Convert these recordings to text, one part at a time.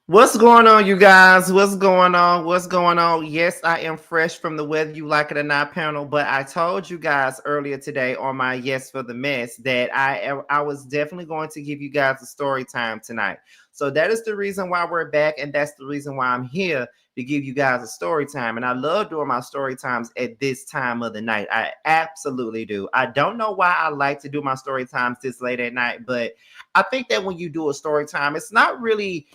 What's going on, you guys? What's going on? What's going on? Yes, I am fresh from the whether you like it or not panel, but I told you guys earlier today on my Yes for the Mess that I was definitely going to give you guys a story time tonight. So that is the reason why we're back, and that's the reason why I'm here to give you guys a story time. And I love doing my story times at this time of the night. I absolutely do. I don't know why I like to do my story times this late at night, but I think that when you do a story time, it's not really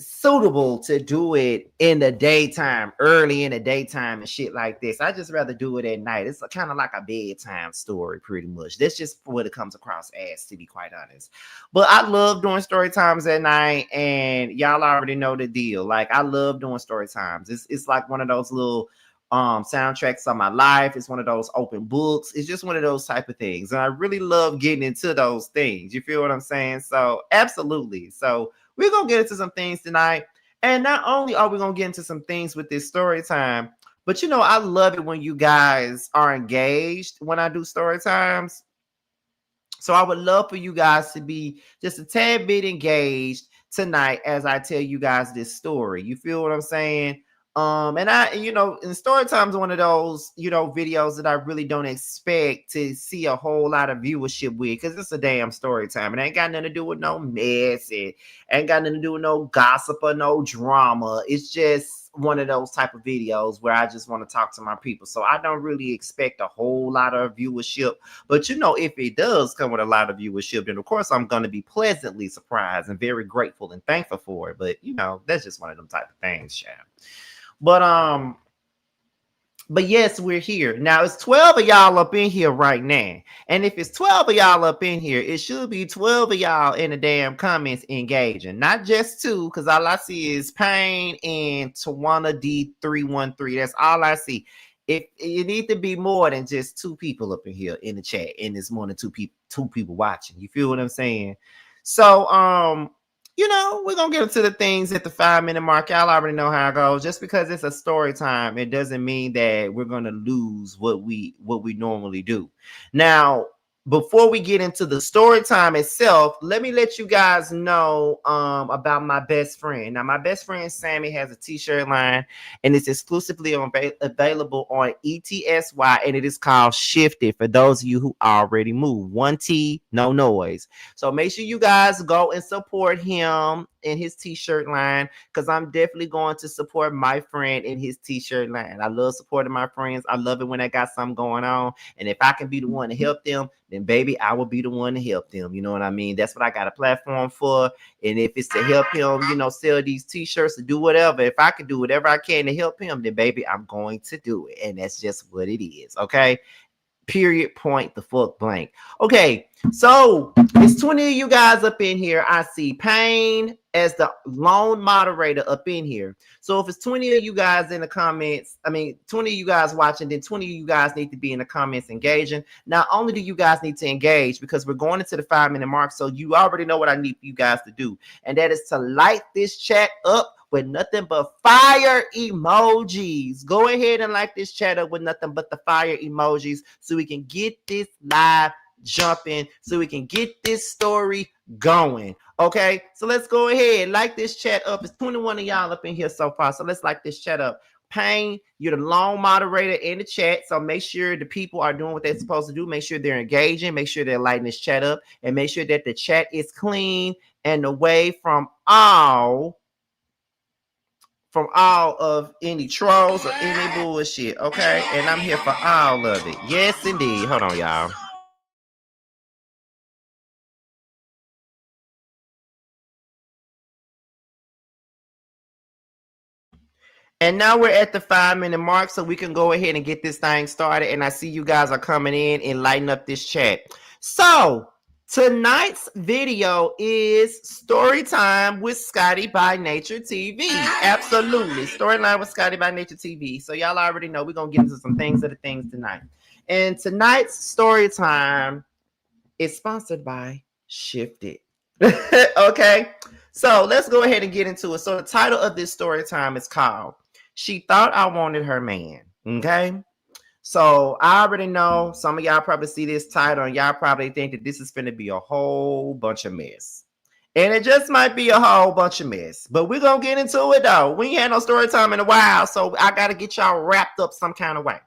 suitable to do it in the daytime, early in the daytime and shit like this. I just rather do it at night. It's kind of like a bedtime story, pretty much. That's just what it comes across as, to be quite honest. But I love doing story times at night, and y'all already know the deal. Like, I love doing story times. It's like one of those little soundtracks of my life. It's one of those open books. It's just one of those type of things. And I really love getting into those things. You feel what I'm saying? So absolutely. So we're going to get into some things tonight. And not only are we going to get into some things with this story time, but I love it when you guys are engaged when I do story times. So I would love for you guys to be just a tad bit engaged tonight as I tell you guys this story. You feel what I'm saying? And and story time is one of those, videos that I really don't expect to see a whole lot of viewership with, because it's a damn story time. It ain't got nothing to do with no mess. It ain't got nothing to do with no gossip or no drama. It's just one of those type of videos where I just want to talk to my people. So I don't really expect a whole lot of viewership. But if it does come with a lot of viewership, then of course I'm going to be pleasantly surprised and very grateful and thankful for it. But that's just one of them type of things, child. But yes, we're here. Now it's 12 of y'all up in here right now. And if it's 12 of y'all up in here, it should be 12 of y'all in the damn comments engaging. Not just two, because all I see is Payne and Tawana D313. That's all I see. If you need to be more than just two people up in here in the chat, and it's more than two people watching. You feel what I'm saying? So we're gonna get into the things at the 5 minute mark. Y'all already know how it goes. Just because it's a story time, it doesn't mean that we're gonna lose what we normally do. Now, before we get into the story time itself, let me let you guys know about my best friend. Now, my best friend Sammy has a t-shirt line, and it's exclusively available on ETSY, and it is called Shifted. For those of you who already moved, one T, no noise. So make sure you guys go and support him in his t-shirt line, because I'm definitely going to support my friend in his t-shirt line. I love supporting my friends. I love it when they got something going on, and if I can be the one to help them, then baby, I will be the one to help them. You know what I mean? That's what I got a platform for. And if it's to help him, sell these t-shirts or do whatever, if I can do whatever I can to help him, then baby, I'm going to do it. And that's just what it is. Okay. Period, point the fuck blank. Okay, so it's 20 of you guys up in here. I see Payne as the lone moderator up in here. So if it's 20 of you guys in the comments, 20 of you guys watching, then 20 of you guys need to be in the comments engaging. Not only do you guys need to engage, because we're going into the 5 minute mark, so you already know what I need you guys to do, and that is to light this chat up with nothing but fire emojis. Go ahead and like this chat up with nothing but the fire emojis, so we can get this live jumping, so we can get this story going. Okay, so let's go ahead, like this chat up. It's 21 of y'all up in here so far, so let's like this chat up. Payne, you're the lone moderator in the chat, so make sure the people are doing what they're supposed to do. Make sure they're engaging, make sure they're lighting this chat up, and make sure that the chat is clean and away from all of any trolls or any bullshit. Okay, and I'm here for all of it. Yes, indeed. Hold on, y'all. And now we're at the 5 minute mark, so we can go ahead and get this thing started. And I see you guys are coming in and lighting up this chat. So tonight's video is story time with Scotty by Nature TV. Absolutely, storyline with Scotty by Nature TV. So y'all already know we're gonna get into some things of the things tonight. And tonight's story time is sponsored by Shifted. Okay, so let's go ahead and get into it. So the title of this story time is called She Thought I Wanted Her Man. Okay, so I already know some of y'all probably see this title and y'all probably think that this is going to be a whole bunch of mess. And it just might be a whole bunch of mess. But we're going to get into it, though. We ain't had no story time in a while, so I got to get y'all wrapped up some kind of way.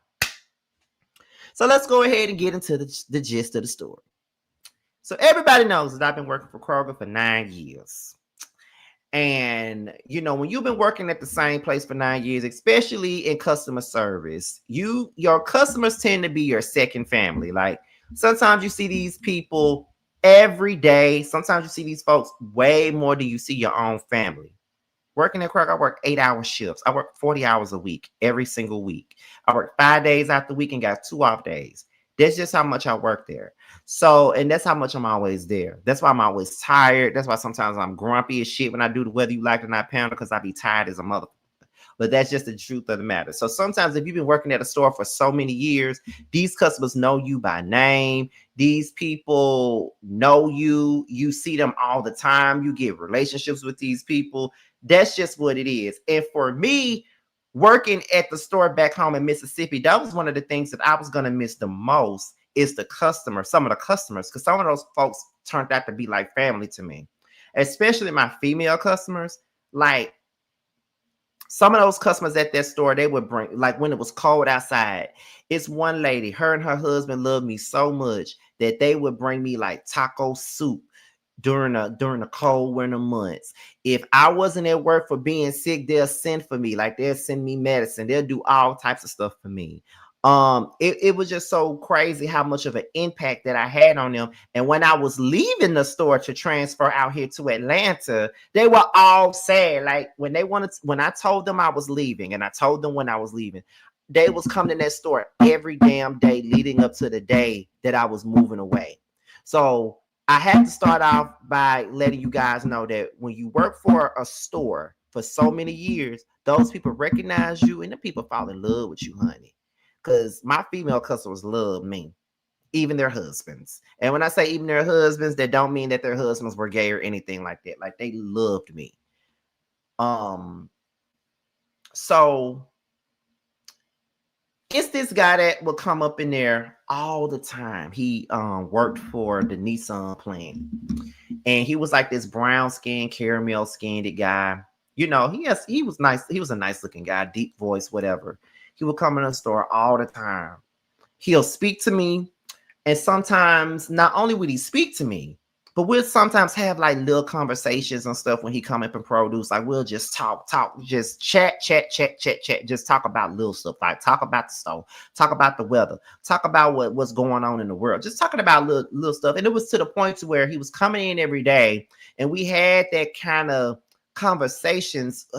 So let's go ahead and get into the gist of the story. So everybody knows that I've been working for Kroger for 9 years. And, when you've been working at the same place for 9 years, especially in customer service, your customers tend to be your second family. Like, sometimes you see these people every day. Sometimes you see these folks way more than you see your own family. Working at Kroger, I work 8-hour shifts. I work 40 hours a week, every single week. I work 5 days out the week and got 2 off days. That's just how much I work there. So, and that's how much I'm always there. That's why I'm always tired. That's why sometimes I'm grumpy as shit when I do the whether you like it or not panel, because I be tired as a mother. But that's just the truth of the matter. So sometimes if you've been working at a store for so many years, these customers know you by name. These people know you. You see them all the time. You get relationships with these people. That's just what it is. And for me, working at the store back home in Mississippi, that was one of the things that I was going to miss the most is the customer, some of the customers, because some of those folks turned out to be like family to me, especially my female customers. Like, some of those customers at that store, they would bring, like when it was cold outside, it's one lady, her and her husband loved me so much that they would bring me like taco soup during the cold winter months. If I wasn't at work for being sick, they'll send for me. Like, they'll send me medicine. They'll do all types of stuff for me. It was just so crazy how much of an impact that I had on them. And when I was leaving the store to transfer out here to Atlanta, they were all sad. Like, when I told them I was leaving, and I told them when I was leaving, they was coming to that store every damn day leading up to the day that I was moving away. So I have to start off by letting you guys know that when you work for a store for so many years, those people recognize you and the people fall in love with you, honey. Because my female customers love me, even their husbands. And when I say even their husbands, that don't mean that their husbands were gay or anything like that. Like, they loved me. So it's this guy that will come up in there all the time. He worked for the Nissan plant, and he was like this brown skinned, caramel skinned guy. He was nice. He was a nice looking guy, deep voice, whatever. He would come in the store all the time. He'll speak to me, and sometimes not only would he speak to me, but we'll sometimes have like little conversations and stuff when he come up in produce. Like, we'll just talk, just chat, just talk about little stuff. Like, talk about the store, talk about the weather, talk about what's going on in the world, just talking about little stuff. And it was to the point to where he was coming in every day, and we had that kind of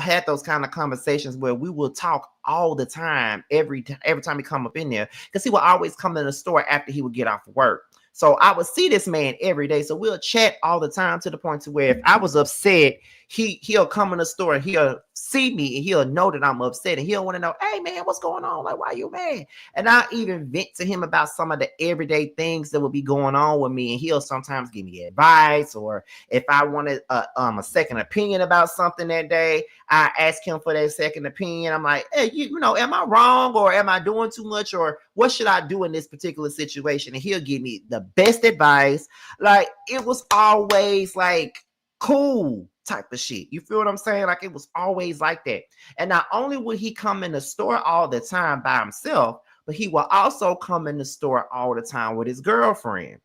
had those kind of conversations where we will talk all the time, every time he come up in there, because he would always come in the store after he would get off of work. So I would see this man every day. So we'll chat all the time, to the point to where if I was upset, he'll come in the store and he'll see me and he'll know that I'm upset, and he'll want to know, hey man, what's going on? Like, why you mad? And I even vent to him about some of the everyday things that would be going on with me, and he'll sometimes give me advice, or if I wanted a second opinion about something that day, I ask him for that second opinion. I'm like, hey, am I wrong, or am I doing too much, or what should I do in this particular situation? And he'll give me the best advice. Like, it was always like cool type of shit. You feel what I'm saying? Like, it was always like that. And not only would he come in the store all the time by himself, but he will also come in the store all the time with his girlfriend.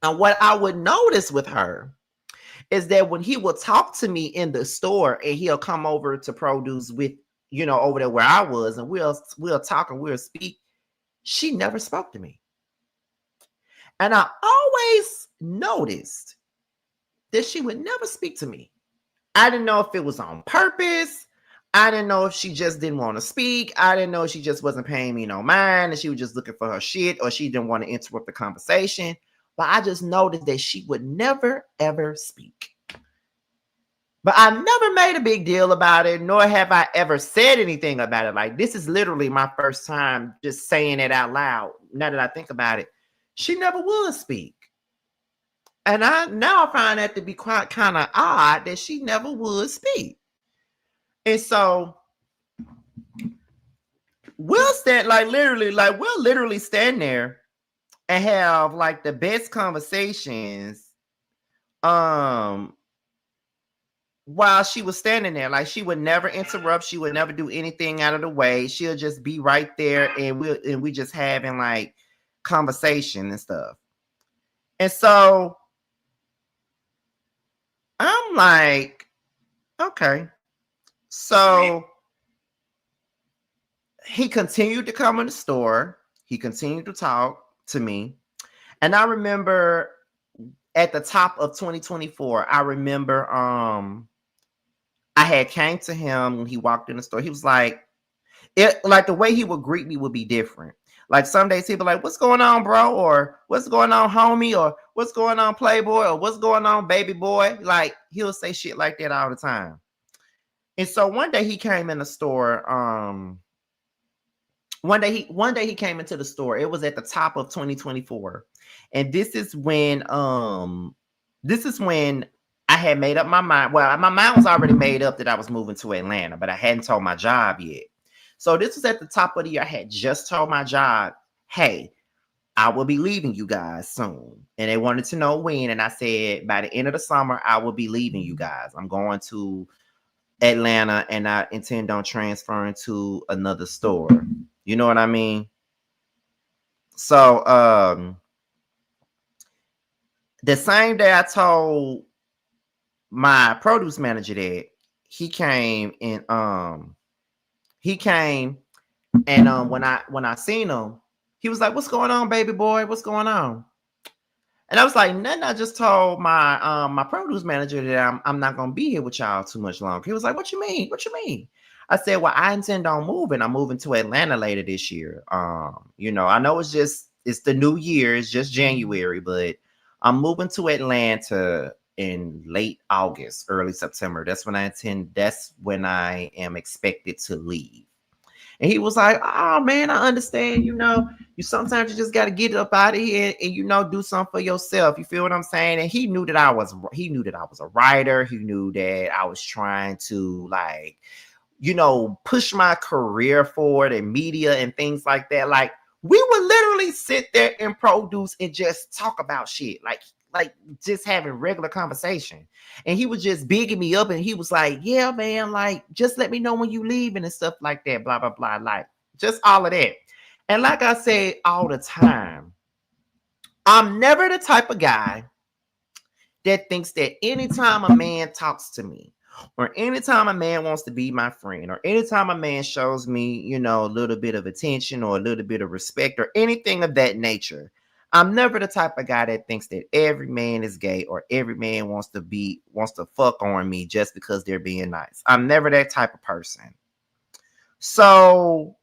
And what I would notice with her is that when he will talk to me in the store, and he'll come over to produce with, over there where I was, and we'll talk and we'll speak, she never spoke to me. And I always noticed that she would never speak to me. I didn't know if it was on purpose. I didn't know if she just didn't want to speak. I didn't know if she just wasn't paying me no mind and she was just looking for her shit, or she didn't want to interrupt the conversation. But I just noticed that she would never, ever speak. But I never made a big deal about it, nor have I ever said anything about it. Like, this is literally my first time just saying it out loud. Now that I think about it, she never would speak. And I find that to be quite kind of odd that she never would speak. And so we'll literally stand there and have like the best conversations um while she was standing there, like she would never interrupt, she would never do anything out of the way. She'll just be right there, and we just having like conversation and stuff. And so I'm like, okay. So he continued to come in the store. He continued to talk to me. And I remember at the top of 2024, I remember I had came to him when he walked in the store. He was like, like the way he would greet me would be different. Like some days he'd be like, "What's going on, bro?" Or "What's going on, homie?" Or "What's going on, playboy?" Or "What's going on, baby boy?" Like he'll say shit like that all the time. And so one day he came in the store. One day he came into the store. It was at the top of 2024. And this is when I had made up my mind. Well, my mind was already made up that I was moving to Atlanta, but I hadn't told my job yet. So this was at the top of the year. I had just told my job, "Hey, I will be leaving you guys soon." And they wanted to know when. And I said, by the end of the summer, I will be leaving you guys. I'm going to Atlanta, and I intend on transferring to another store. You know what I mean? So the same day I told my produce manager that, he came and he came and when I seen him, he was like, "What's going on, baby boy? What's going on?" And I was like, "Nothing. I just told my produce manager that I'm not gonna be here with y'all too much longer." He was like, "What you mean? What you mean?" I said, "Well, I intend on moving. I'm moving to Atlanta later this year. I know it's the new year, it's just January, but I'm moving to Atlanta in late August, early September. That's when I am expected to leave." And he was like, "Oh man, I understand. You sometimes you just got to get up out of here and do something for yourself. You feel what I'm saying?" And he knew that I was a writer. He knew that I was trying to like, push my career forward in media and things like that. Like we would literally sit there and produce and just talk about shit. Like just having regular conversation. And he was just bigging me up, and he was like, "Yeah, man, like just let me know when you leaving and stuff like that, blah, blah, blah." Like just all of that. And like I say all the time, I'm never the type of guy that thinks that anytime a man talks to me, or anytime a man wants to be my friend, or anytime a man shows me, a little bit of attention or a little bit of respect or anything of that nature, I'm never the type of guy that thinks that every man is gay or every man wants to fuck on me just because they're being nice. I'm never that type of person. So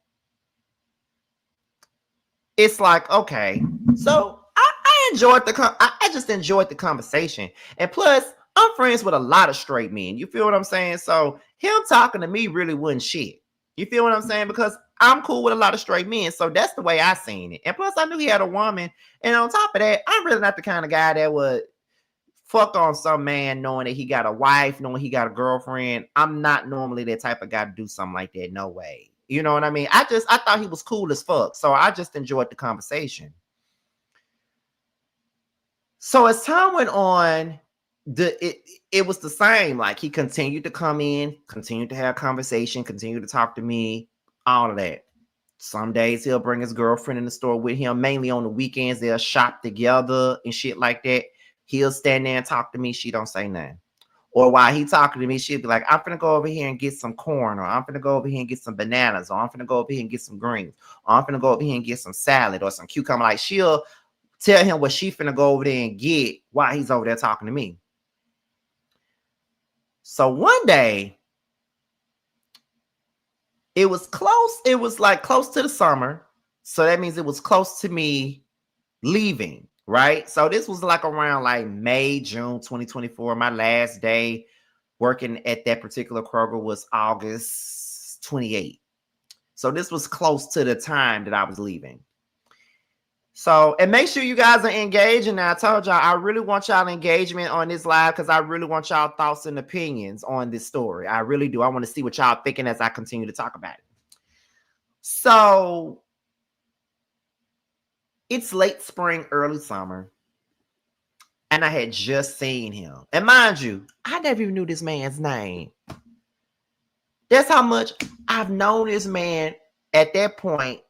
it's like, okay, so I enjoyed I just enjoyed the conversation. And plus, I'm friends with a lot of straight men. You feel what I'm saying? So him talking to me really wasn't shit. You feel what I'm saying? Because I'm cool with a lot of straight men. So that's the way I seen it. And plus, I knew he had a woman. And on top of that, I'm really not the kind of guy that would fuck on some man knowing that he got a wife, knowing he got a girlfriend. I'm not normally that type of guy to do something like that. No way. You know what I mean? I thought he was cool as fuck. So I just enjoyed the conversation. So as time went on, it was the same. Like he continued to come in, continued to have conversation, continued to talk to me, all of that. Some days he'll bring his girlfriend in the store with him. Mainly on the weekends, they'll shop together and shit like that. He'll stand there and talk to me. She don't say nothing. Or while he talking to me, she'll be like, "I'm finna go over here and get some corn," or "I'm finna go over here and get some bananas," or "I'm finna go over here and get some greens," or "I'm finna go over here and get some salad or some cucumber." Like she'll tell him what she finna go over there and get while he's over there talking to me. So one day, it was close. It was like close to the summer. So that means it was close to me leaving, right? So this was like around like May, June 2024. My last day working at that particular Kroger was August 28th. So this was close to the time that I was leaving. So, and make sure you guys are engaged. And I told y'all, I really want y'all engagement on this live because I really want y'all thoughts and opinions on this story. I really do. I want to see what y'all thinking as I continue to talk about it. So it's late spring, early summer. And I had just seen him. And mind you, I never even knew this man's name. That's how much I've known this man at that point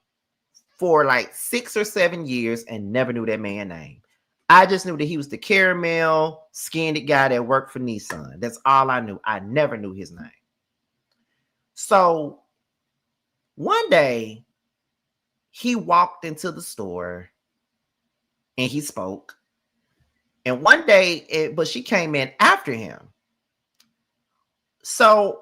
for like 6 or 7 years and never knew that man's name. I just knew that he was the caramel skinned guy that worked for Nissan. That's all I knew. I never knew his name. So one day he walked into the store and he spoke. And one day, but she came in after him. So,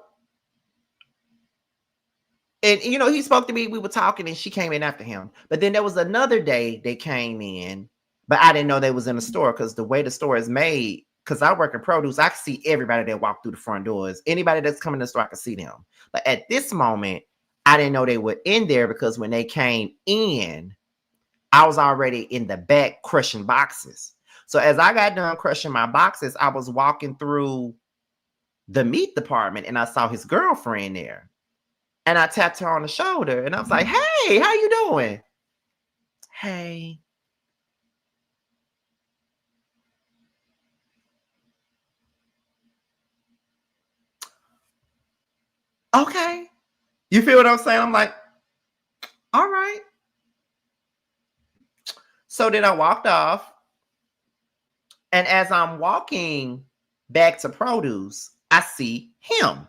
and you know, he spoke to me, we were talking, and she came in after him. But then there was another day they came in, but I didn't know they was in the store because the way the store is made, because I work in produce, I can see everybody that walked through the front doors. Anybody that's coming to the store, I can see them. But at this moment, I didn't know they were in there because when they came in, I was already in the back crushing boxes. So as I got done crushing my boxes, I was walking through the meat department and I saw his girlfriend there. And I tapped her on the shoulder and I was like, hey, how you doing? Hey. Okay. You feel what I'm saying? I'm like, all right. So then I walked off. And as I'm walking back to produce, I see him.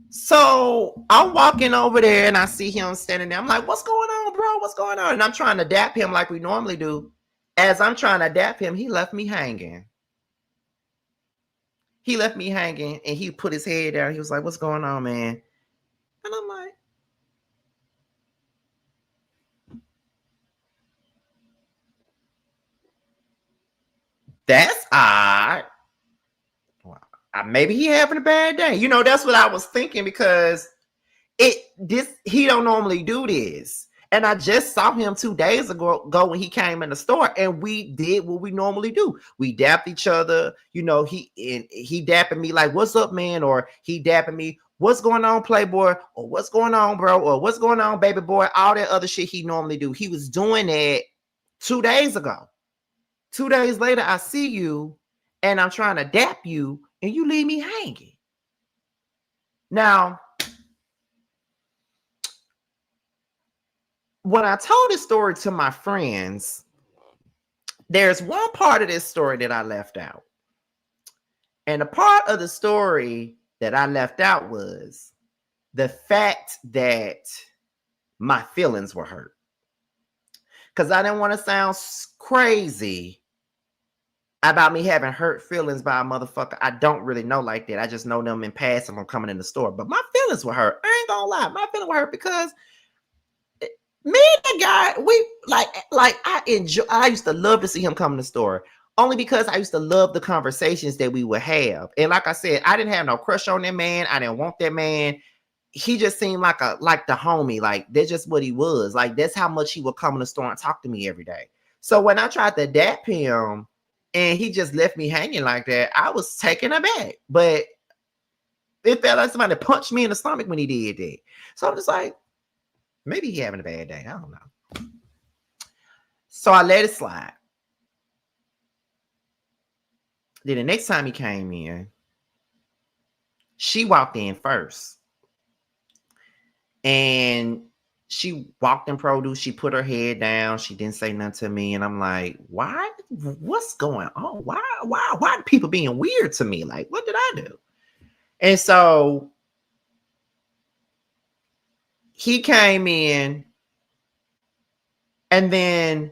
So I'm walking over there and I see him standing there. I'm like, what's going on, bro? What's going on? And I'm trying to dap him like we normally do. As I'm trying to dap him, he left me hanging. He left me hanging and he put his head down. He was like, what's going on, man? And I'm like, that's odd. Well, maybe he having a bad day. You know, that's what I was thinking because he don't normally do this. And I just saw him 2 days ago when he came in the store and we did what we normally do. We dapped each other. You know, he dapping me like, what's up, man? Or he dapping me, what's going on, playboy? Or what's going on, bro? Or what's going on, baby boy? All that other shit he normally do. He was doing that 2 days ago. 2 days later, I see you and I'm trying to dap you and you leave me hanging. Now, when I told this story to my friends, there's one part of this story that I left out. And the part of the story that I left out was the fact that my feelings were hurt. Because I didn't want to sound crazy about me having hurt feelings by a motherfucker I don't really know like that. I just know them in passing from coming in the store. But my feelings were hurt. I ain't gonna lie. My feelings were hurt because me and the guy, we like I used to love to see him come in the store only because I used to love the conversations that we would have. And like I said, I didn't have no crush on that man. I didn't want that man. He just seemed like the homie. Like that's just what he was. Like that's how much he would come in the store and talk to me every day. So when I tried to dap him and he just left me hanging like that, I was taken aback. But it felt like somebody punched me in the stomach when he did that. So I'm just like, maybe he having a bad day. I don't know. So I let it slide. Then the next time he came in, she walked in first. And she walked in produce. She put her head down. She didn't say nothing to me. And I'm like, why? What's going on? Why are people being weird to me? Like, what did I do? And so he came in and then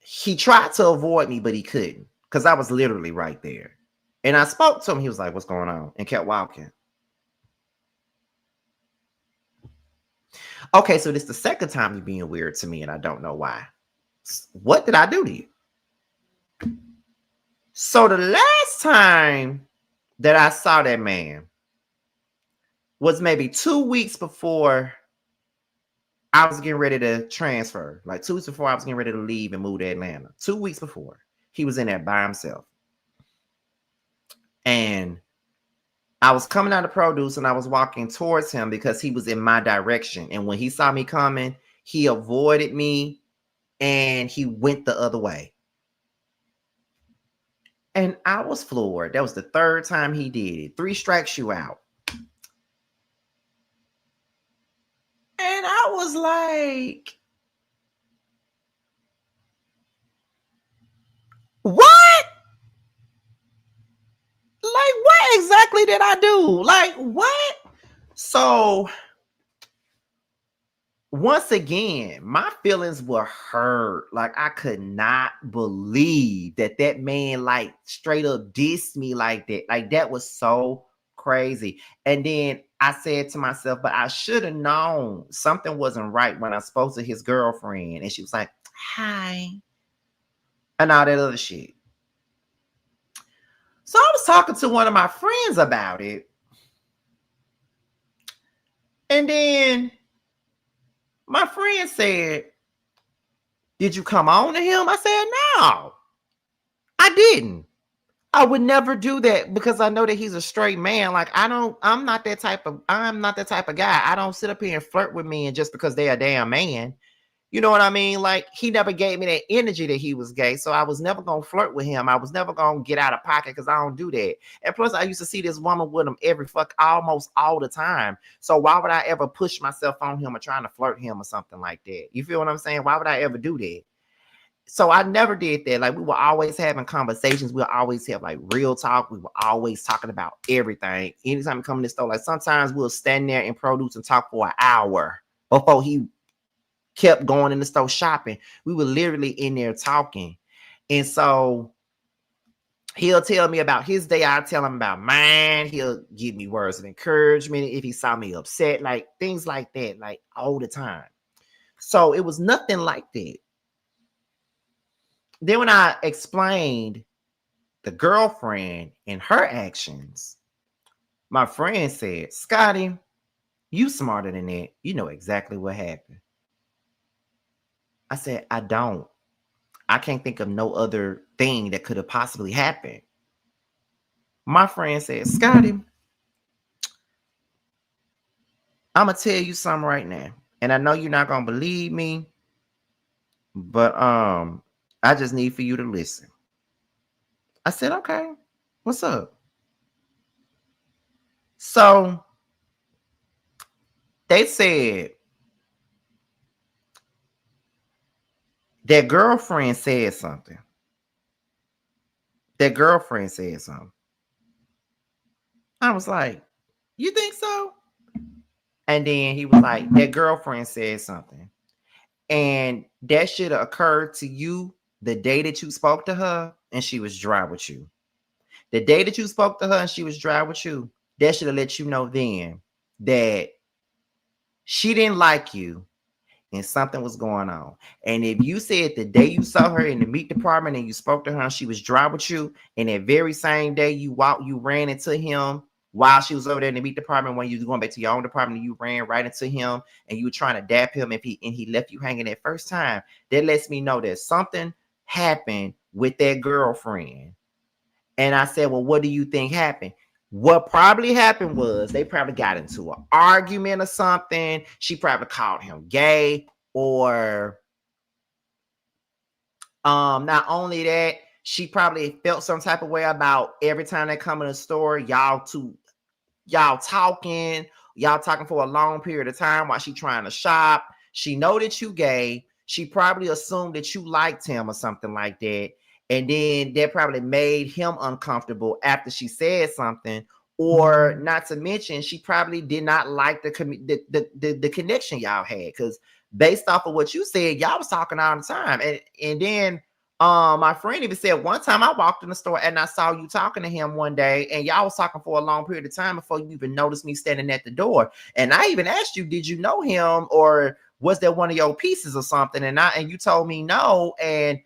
he tried to avoid me, but he couldn't because I was literally right there. And I spoke to him. He was like, what's going on? And kept walking. Okay, so this is the second time you're being weird to me and I don't know why. What did I do to you? So the last time that I saw that man was maybe 2 weeks before I was getting ready to transfer. Like 2 weeks before I was getting ready to leave and move to Atlanta. 2 weeks before. He was in there by himself. And I was coming out of produce and I was walking towards him because he was in my direction. And when he saw me coming, he avoided me and he went the other way. And I was floored. That was the third time he did it. 3 strikes you out. And I was like, what? Like, what exactly did I do? Like, what? So, once again, my feelings were hurt. Like, I could not believe that that man, like, straight up dissed me like that. Like, that was so crazy. And then I said to myself, but I should have known something wasn't right when I spoke to his girlfriend. And she was like, hi, and all that other shit. So I was talking to one of my friends about it. And then my friend said, did you come on to him? I said, no, I didn't. I would never do that because I know that he's a straight man. Like, I'm not that type of guy. I don't sit up here and flirt with men just because they're a damn man. You know what I mean? Like, he never gave me that energy that he was gay. So I was never going to flirt with him. I was never going to get out of pocket because I don't do that. And plus, I used to see this woman with him almost all the time. So why would I ever push myself on him or trying to flirt him or something like that? You feel what I'm saying? Why would I ever do that? So I never did that. Like, we were always having conversations. We'll always have like real talk. We were always talking about everything. Anytime we come in the store, like sometimes we'll stand there in produce and talk for an hour before he kept going in the store shopping. We were literally in there talking. And so he'll tell me about his day. I'll tell him about mine. He'll give me words of encouragement if he saw me upset, like things like that, like all the time. So it was nothing like that. Then when I explained the girlfriend and her actions, my friend said, Scotty, you smarter than that. You know exactly what happened. I said, I don't. I can't think of no other thing that could have possibly happened. My friend said, Scotty, I'm going to tell you something right now. And I know you're not going to believe me, but I just need for you to listen. I said, okay, what's up? So they said that girlfriend said something. That girlfriend said something. I was like, you think so? And then he was like, that girlfriend said something. And that should have occurred to you the day that you spoke to her and she was dry with you. The day that you spoke to her and she was dry with you, that should have let you know then that she didn't like you and something was going on. And if you said the day you saw her in the meat department and you spoke to her and she was dry with you, and that very same day you ran into him while she was over there in the meat department when you was going back to your own department, you ran right into him and you were trying to dap him if he left you hanging that first time, that lets me know that something happened with that girlfriend. And I said, well, what do you think happened? What probably happened was they probably got into an argument or something. She probably called him gay, or not only that, she probably felt some type of way about every time they come in the store, y'all talking for a long period of time while she trying to shop. She know that you gay. She probably assumed that you liked him or something like that. And then that probably made him uncomfortable after she said something. Or not to mention, she probably did not like the connection y'all had. Because based off of what you said, y'all was talking all the time. And then my friend even said one time I walked in the store and I saw you talking to him one day, and y'all was talking for a long period of time before you even noticed me standing at the door. And I even asked you, did you know him, or was that one of your pieces or something? And you told me no. And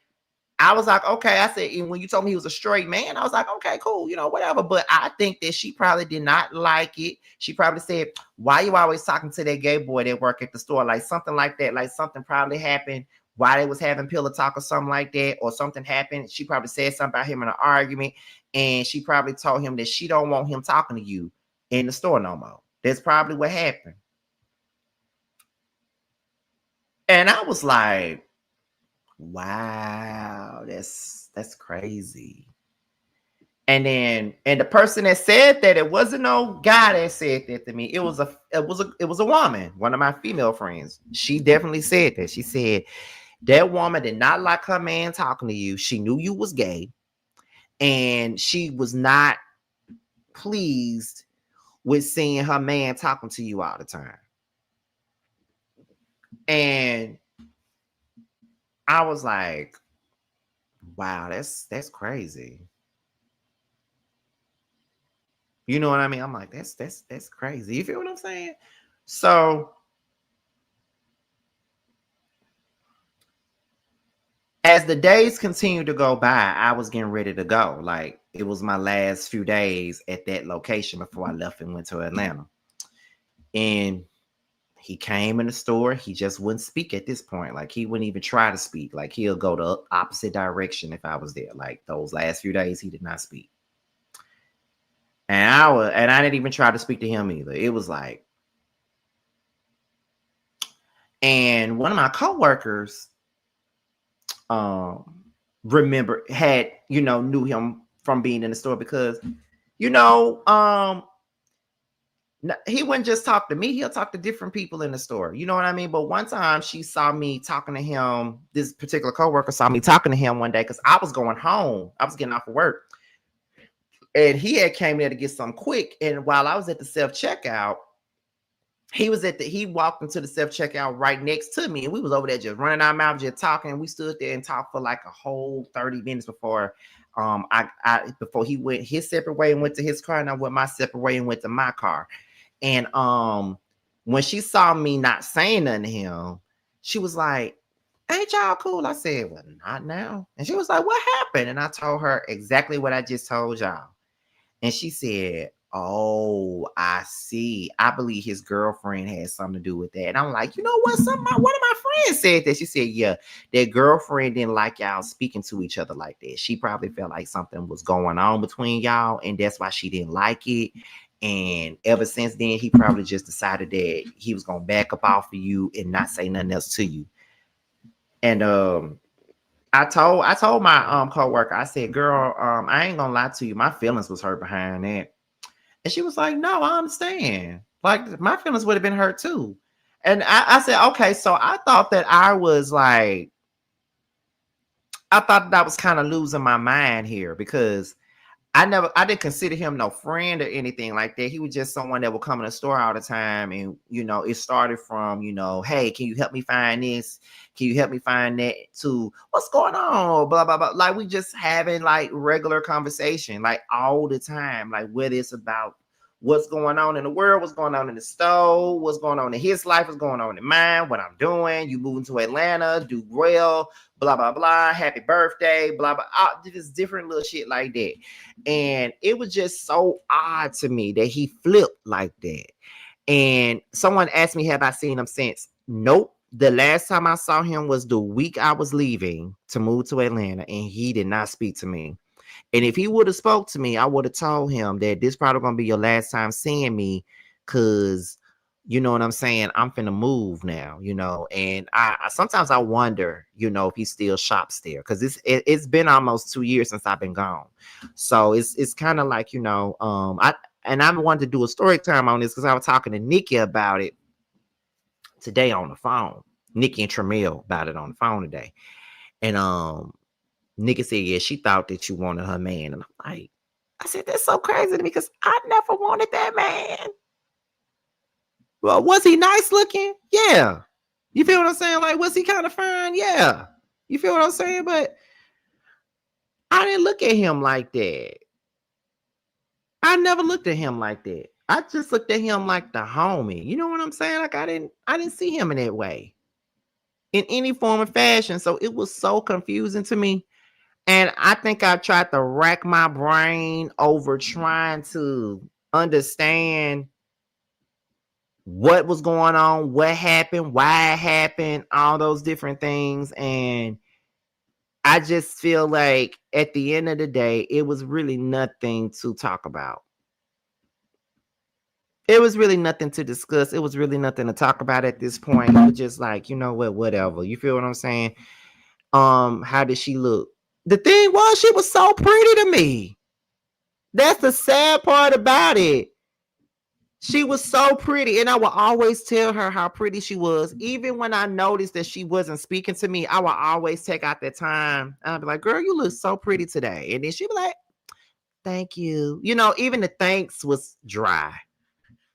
I was like, okay. I said, and when you told me he was a straight man, I was like, okay, cool, whatever. But I think that she probably did not like it. She probably said, why you always talking to that gay boy that work at the store? Like something like that. Like something probably happened while they was having pillow talk or something like that, or something happened. She probably said something about him in an argument, and she probably told him that she don't want him talking to you in the store no more. That's probably what happened. And I was like, wow, that's crazy. And the person that said that, it wasn't no guy that said that to me. It was a woman, one of my female friends. She definitely said that. She said that woman did not like her man talking to you. She knew you was gay, and she was not pleased with seeing her man talking to you all the time. And I was like, wow, that's crazy. You know what I mean? I'm like, that's crazy. You feel what I'm saying? So as the days continued to go by, I was getting ready to go. Like, it was my last few days at that location before I left and went to Atlanta. And he came in the store. He just wouldn't speak at this point. Like, he wouldn't even try to speak. Like, he'll go the opposite direction if I was there. Like, those last few days, he did not speak. And I didn't even try to speak to him either. It was like, and one of my coworkers knew him from being in the store, because he wouldn't just talk to me, he'll talk to different people in the store. You know what I mean? But one time she saw me talking to him, this particular coworker saw me talking to him one day, because I was going home. I was getting off of work. And he had came there to get something quick. And while I was at the self-checkout, he walked into the self-checkout right next to me. And we was over there just running our mouth, just talking. And we stood there and talked for like a whole 30 minutes before before he went his separate way and went to his car, and I went my separate way and went to my car. And when she saw me not saying nothing to him, she was like, "Ain't y'all cool?" I said, "Well, not now." And she was like, "What happened?" And I told her exactly what I just told y'all. And she said, "Oh, I see. I believe his girlfriend had something to do with that." And I'm like, you know what? One of my friends said that. She said, "Yeah, their girlfriend didn't like y'all speaking to each other like that. She probably felt like something was going on between y'all, and that's why she didn't like it. And ever since then, he probably just decided that he was gonna back up off of you and not say nothing else to you." And I told my coworker, I said, "Girl, I ain't gonna lie to you, my feelings was hurt behind that." And she was like, "No, I understand. Like, my feelings would have been hurt too." And I said, "Okay." So I thought that I was kind of losing my mind here, because I didn't consider him no friend or anything like that. He was just someone that would come in the store all the time. And, it started from, "Hey, can you help me find this? Can you help me find that?" To, "What's going on?" Blah, blah, blah. Like, we just having like regular conversation, like all the time, like whether it's about what's going on in the world, what's going on in the store, what's going on in his life, what's going on in mine, what I'm doing. "You moving to Atlanta, do well, blah, blah, blah. Happy birthday, blah, blah." Just different little shit like that. And it was just so odd to me that he flipped like that. And someone asked me, have I seen him since? Nope. The last time I saw him was the week I was leaving to move to Atlanta, and he did not speak to me. And if he would have spoke to me, I would have told him that this probably gonna be your last time seeing me, because you know what I'm saying, I'm finna move now, and I sometimes I wonder, if he still shops there, because it's been almost 2 years since I've been gone. So it's kind of like, I wanted to do a story time on this, because I was talking to Nikki about it today on the phone. Nikki and Tramiel about it on the phone today. And Nikki said, yeah, she thought that you wanted her man. And I said, that's so crazy to me, because I never wanted that man. Well, was he nice looking? Yeah. You feel what I'm saying? Like, was he kind of fine? Yeah. You feel what I'm saying? But I didn't look at him like that. I never looked at him like that. I just looked at him like the homie. You know what I'm saying? Like, I didn't see him in that way, in any form or fashion. So it was so confusing to me. And I think I tried to rack my brain over trying to understand what was going on, what happened, why it happened, all those different things. And I just feel like at the end of the day, it was really nothing to talk about. It was really nothing to discuss. It was really nothing to talk about at this point. It was just like, you know what, whatever. You feel what I'm saying? How did she look? The thing was, she was so pretty to me. That's the sad part about it. She was so pretty, and I would always tell her how pretty she was. Even when I noticed that she wasn't speaking to me, I would always take out that time. I'd be like, girl, you look so pretty today. And then she'd be like, thank you. You know, even the thanks was dry.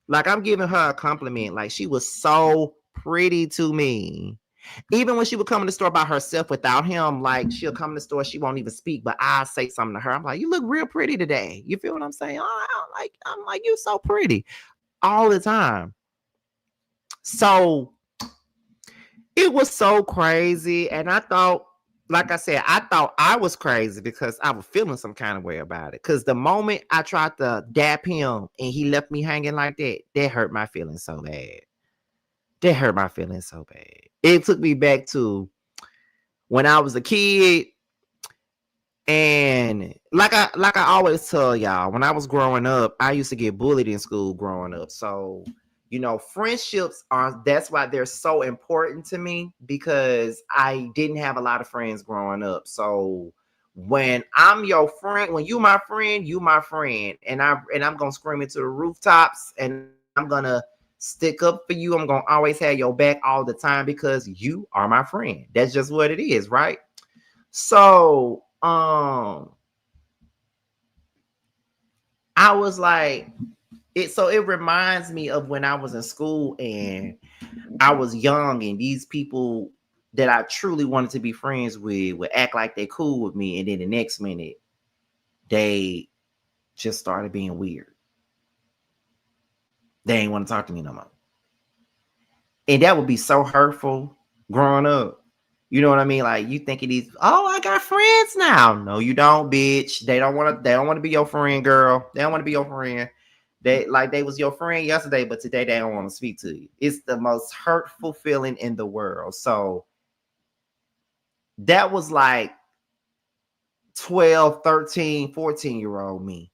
Like I'm giving her a compliment. Like she was so pretty to me. Even when she would come in the store by herself without him, like she'll come in the store, she won't even speak, but I say something to her. I'm like, you look real pretty today. You feel what I'm saying? Oh, I'm like, you so pretty all the time. So it was so crazy. And I thought, like I said, I thought I was crazy because I was feeling some kind of way about it. Because the moment I tried to dap him and he left me hanging like that, that hurt my feelings so bad. That hurt my feelings so bad. It took me back to when I was a kid. And like I always tell y'all, when I was growing up, I used to get bullied in school growing up. So, you know, friendships are that's why they're so important to me because I didn't have a lot of friends growing up. So when I'm your friend, when you my friend, and I'm gonna scream into the rooftops and I'm gonna stick up for you. I'm gonna always have your back all the time because you are my friend. That's just what it is, right? So I was like, it reminds me of when I was in school and I was young and these people that I truly wanted to be friends with would act like they cool with me, and then the next minute they just started being weird. They ain't want to talk to me no more. And that would be so hurtful growing up. You know what I mean? Like you think it is, oh, I got friends now. No, you don't, bitch. They don't want to be your friend, girl. They don't want to be your friend. They was your friend yesterday, but today they don't want to speak to you. It's the most hurtful feeling in the world. So that was like 12, 13, 14-year-old me.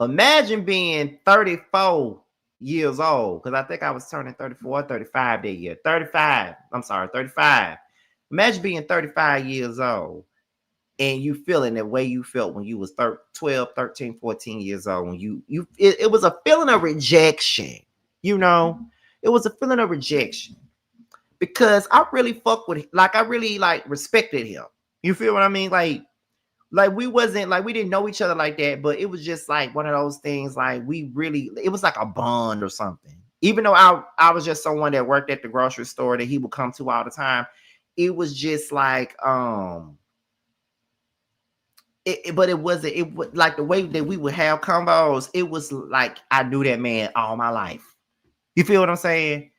Imagine being 34 years old, because I think I was turning 34, 35 that year. 35. I'm sorry, 35. Imagine being 35 years old and you feeling the way you felt when you was 12, 13, 14 years old. When it was a feeling of rejection, you know? It was a feeling of rejection because I really fuck with, like, I really, like, respected him. You feel what I mean? Like we wasn't like we didn't know each other like that, but it was just like one of those things. Like we really, it was like a bond or something. Even though I was just someone that worked at the grocery store that he would come to all the time, it was just like but it wasn't. It was like the way that we would have combos. It was like I knew that man all my life. You feel what I'm saying?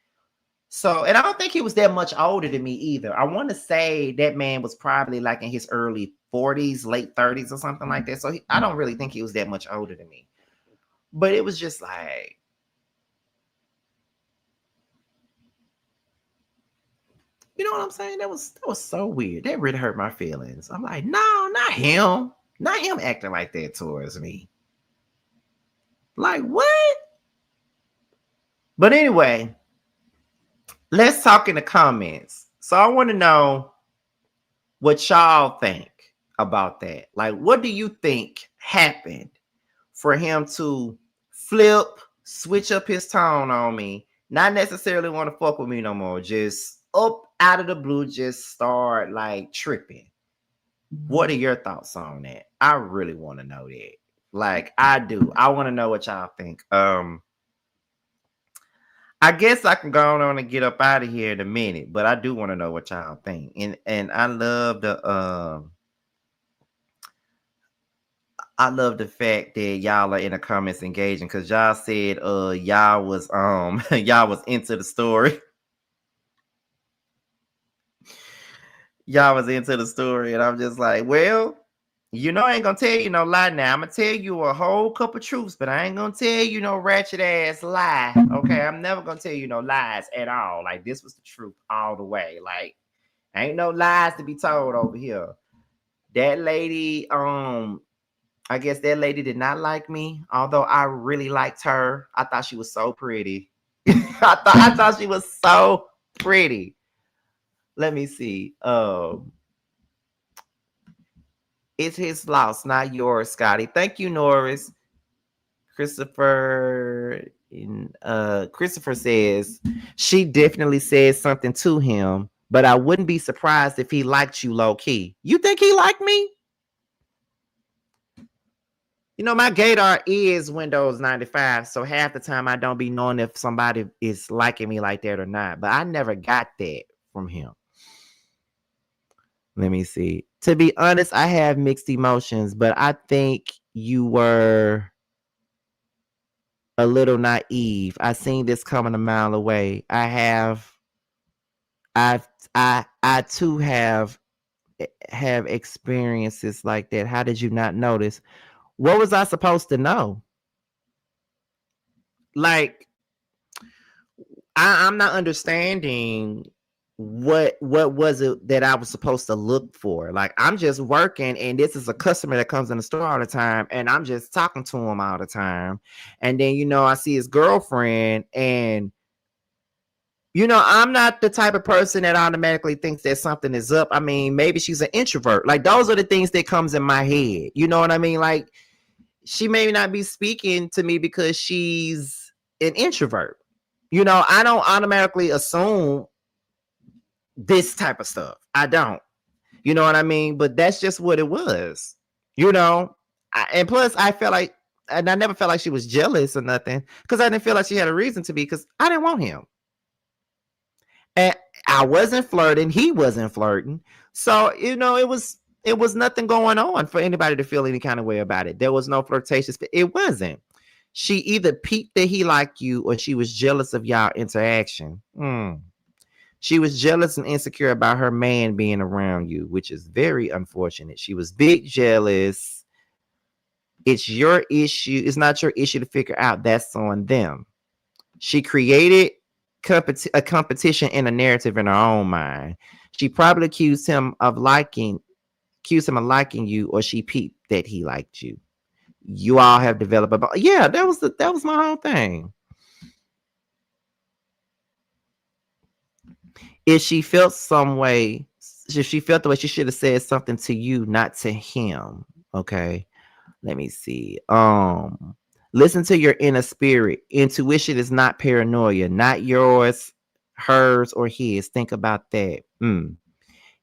So, and I don't think he was that much older than me either. I want to say that man was probably like in his early 40s, late 30s, or something like that. So I don't really think he was that much older than me. But it was just like, you know what I'm saying? That was so weird. That really hurt my feelings. I'm like, no, not him. Not him acting like that towards me. Like, what? But anyway, let's talk in the comments. So I want to know what y'all think about that. Like, what do you think happened for him to flip, switch up his tone on me, not necessarily want to fuck with me no more, just up out of the blue, just start like tripping? What are your thoughts on that? I really want to know that. Like, I do. I want to know what y'all think. I guess I can go on and get up out of here in a minute, but I do want to know what y'all think. And I love the fact that y'all are in the comments engaging, because y'all said y'all was y'all was into the story. Y'all was into the story, and I'm just like, well, you know, I ain't gonna tell you no lie now. I'm gonna tell you a whole couple truths, but I ain't gonna tell you no ratchet ass lie. Okay, I'm never gonna tell you no lies at all. Like, this was the truth all the way. Like, ain't no lies to be told over here. That lady, I guess that lady did not like me, although I really liked her. I thought she was so pretty. I thought she was so pretty. Let me see. It's his loss, not yours, Scotty. Thank you, Norris. Christopher says she definitely said something to him, but I wouldn't be surprised if he liked you low key. You think he liked me? You know, my gaydar is Windows 95, so half the time I don't be knowing if somebody is liking me like that or not. But I never got that from him. Let me see. To be honest, I have mixed emotions, but I think you were a little naive. I seen this coming a mile away. I've I too have experiences like that. How did you not notice? What was I supposed to know? Like, I'm not understanding what was it that I was supposed to look for. Like, I'm just working, and this is a customer that comes in the store all the time, and I'm just talking to him all the time. And then, I see his girlfriend, and I'm not the type of person that automatically thinks that something is up. I mean, maybe she's an introvert. Like, those are the things that comes in my head. You know what I mean? Like, she may not be speaking to me because she's an introvert. I don't automatically assume this type of stuff. I don't. You know what I mean? But that's just what it was. And plus I felt like, and I never felt like she was jealous or nothing, because I didn't feel like she had a reason to be, because I didn't want him. And I wasn't flirting. He wasn't flirting. So, it was nothing going on for anybody to feel any kind of way about it. There was no flirtatious. It wasn't. She either peeped that he liked you, or she was jealous of y'all interaction. She was jealous and insecure about her man being around you, which is very unfortunate. She was big jealous. It's your issue. It's not your issue to figure out. That's on them. She created a competition and a narrative in her own mind. She probably accused him of liking you, or she peeped that he liked you. You all have developed that was my whole thing. If she felt the way, she should have said something to you, not to him. Okay. Let me see. Listen to your inner spirit. Intuition is not paranoia, not yours, hers, or his. Think about that.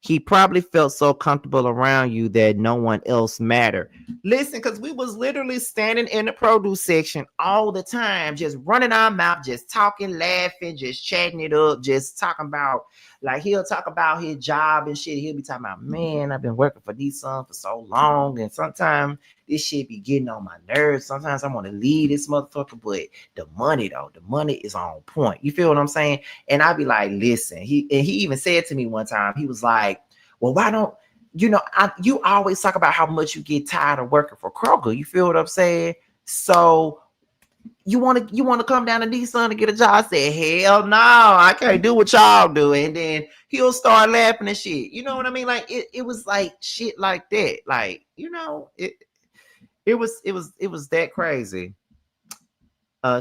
He probably felt so comfortable around you that no one else mattered. Listen, because we was literally standing in the produce section all the time, just running our mouth, just talking, laughing, just chatting it up, just talking about, like, he'll talk about his job and shit. He'll be talking about, man, I've been working for Nissan for so long, and sometimes this shit be getting on my nerves. Sometimes I want to leave this motherfucker, but the money is on point. You feel what I'm saying? And I'd be like, listen, he even said to me one time, he was like, well, why don't you always talk about how much you get tired of working for Kroger. You feel what I'm saying? So you want to come down to Nissan to get a job? I said, hell no, I can't do what y'all do. And then he'll start laughing and shit. You know what I mean? Like, it was like shit like that. Like, it was that crazy.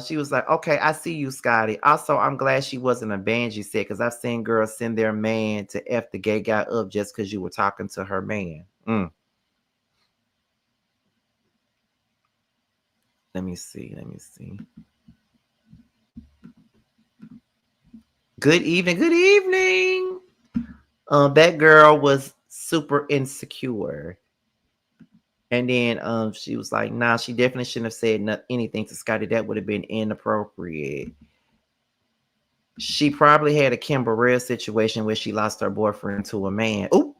She was like, okay, I see you, Scotty. Also, I'm glad she wasn't a Banji set, because I've seen girls send their man to F the gay guy up just because you were talking to her man. Let me see. Good evening. That girl was super insecure. And then she was like, nah, she definitely shouldn't have said anything to Scotty. That would have been inappropriate. She probably had a Kim Burrell situation where she lost her boyfriend to a man. Ooh.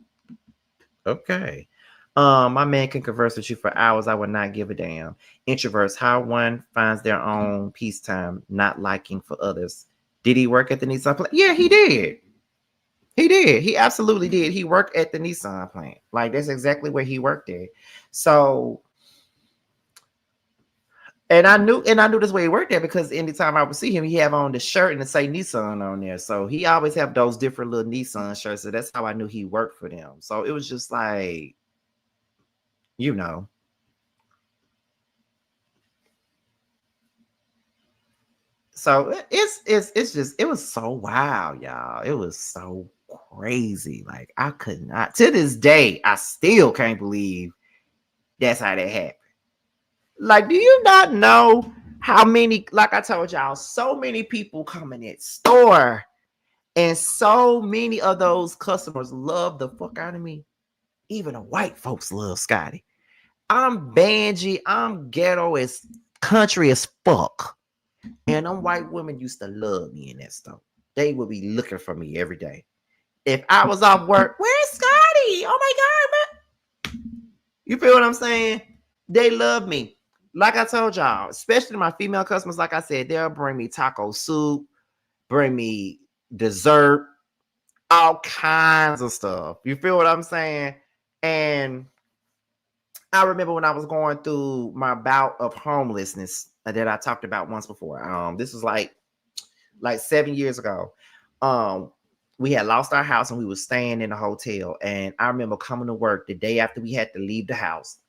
Okay. My man can converse with you for hours. I would not give a damn. Introverts, how one finds their own peacetime, not liking for others. Did he work at the Nissan plant? Yeah, he did. He did. He absolutely did. He worked at the Nissan plant. Like, that's exactly where he worked at. So, and I knew this way he worked there, because anytime I would see him, he have on the shirt and it say Nissan on there. So he always have those different little Nissan shirts. So that's how I knew he worked for them. So it was just like, So it was so wild, y'all. It was so crazy. Like, I could not, to this day, I still can't believe that's how that happened. Like, do you not know how many, like I told y'all, so many people come in that store and so many of those customers love the fuck out of me. Even the white folks love Scotty. I'm Banji. I'm ghetto as country as fuck. And them white women used to love me in that store. They would be looking for me every day. If I was off work, where's Scotty? Oh my God, man. You feel what I'm saying? They love me. Like I told y'all, especially my female customers, like I said, they'll bring me taco soup, bring me dessert, all kinds of stuff. You feel what I'm saying? And I remember when I was going through my bout of homelessness that I talked about once before. This was like 7 years ago. We had lost our house and we were staying in a hotel. And I remember coming to work the day after we had to leave the house.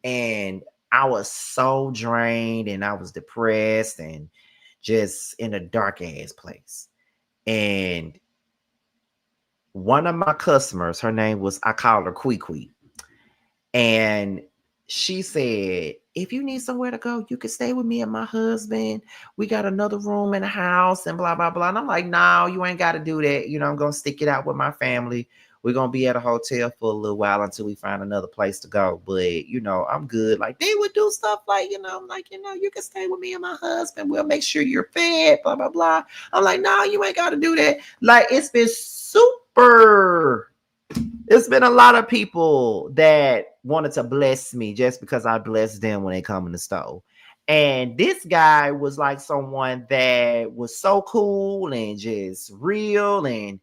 And I was so drained and I was depressed and just in a dark ass place. And one of my customers, her name was, I called her Kwee. And she said, if you need somewhere to go, you can stay with me and my husband. We got another room in the house and blah, blah, blah. And I'm like, no, you ain't got to do that. You know, I'm going to stick it out with my family. We're going to be at a hotel for a little while until we find another place to go. But, you know, I'm good. Like, they would do stuff like, you can stay with me and my husband. We'll make sure you're fed, blah, blah, blah. I'm like, no, you ain't got to do that. Like, it's been super. It's been a lot of people that wanted to bless me just because I blessed them when they come in the store. And this guy was like someone that was so cool and just real and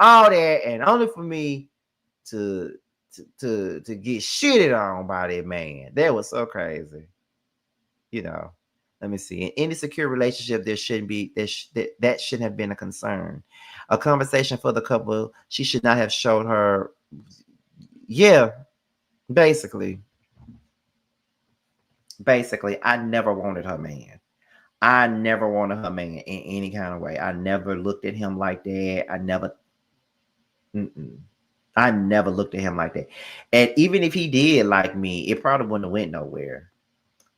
all that, and only for me to get shitted on by that man. That was so crazy. You know, let me see. In any secure relationship, there shouldn't be that shouldn't have been a concern. A conversation for the couple. She should not have showed her. Yeah, basically, I never wanted her man. I never wanted her man in any kind of way. I never looked at him like that. I never looked at him like that. And even if he did like me, it probably wouldn't have went nowhere.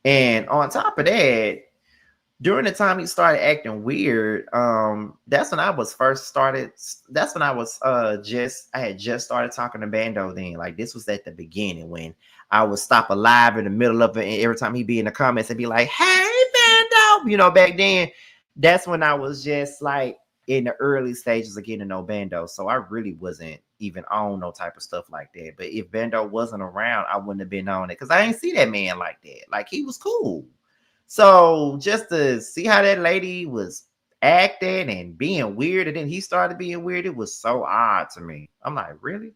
And on top of that, during the time he started acting weird, that's when I was first started. That's when I was I had just started talking to Bando then. Like, this was at the beginning when I would stop a live in the middle of it, and every time he'd be in the comments and be like, hey, Bando, you know, back then, that's when I was just like in the early stages of getting to know Bando. So I really wasn't even on no type of stuff like that. But if Bando wasn't around, I wouldn't have been on it because I didn't see that man like that. Like, he was cool. So just to see how that lady was acting and being weird, and then he started being weird, it was so odd to me. I'm like, really?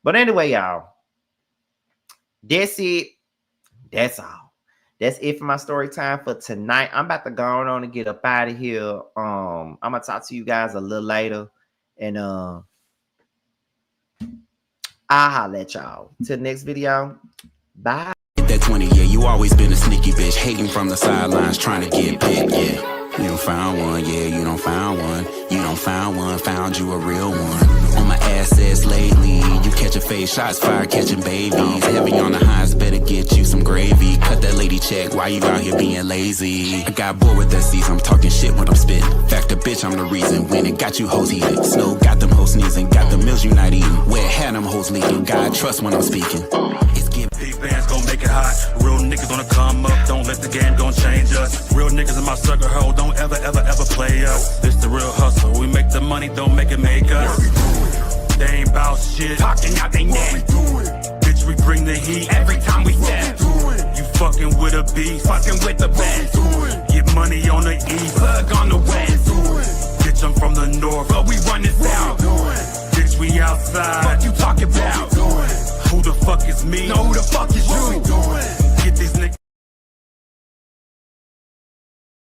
But anyway, y'all, that's it. That's all. That's it for my story time for tonight. I'm about to go on and get up out of here. I'm gonna talk to you guys a little later, and I'll holler at y'all. Till the next video. Bye. That 20, yeah, you always been a sneaky bitch, hating from the sidelines, trying to get picked, yeah. You don't found one, yeah, you don't found one. You don't found one, found you a real one. On my assets lately, you catching face shots, fire catching babies. Heavy on the highs, better get you some gravy. Cut that lady check, why you out here being lazy? I got bored with that season, I'm talking shit when I'm spitting. Fact, the bitch, I'm the reason. When it got you hoes heated. Snow got them hoes sneezing, got the meals you not eating. Where had them hoes leaking, God trust when I'm speaking. It's give. Big bands gon' make it hot. Real niggas gonna come up. Don't let the game gon' change us. Real niggas in my circle, ho. Don't ever play us. This the real hustle. We make the money, don't make it make us. They ain't bout shit. Talking out they neck. Bitch, we bring the heat every time we step. You fucking with a beast. Fucking with the best. Get money on the east. Plug on the west. Bitch, I'm from the north. But we run it south. Bitch, we outside. What you talking about? Who the fuck is me? No, who the fuck is you?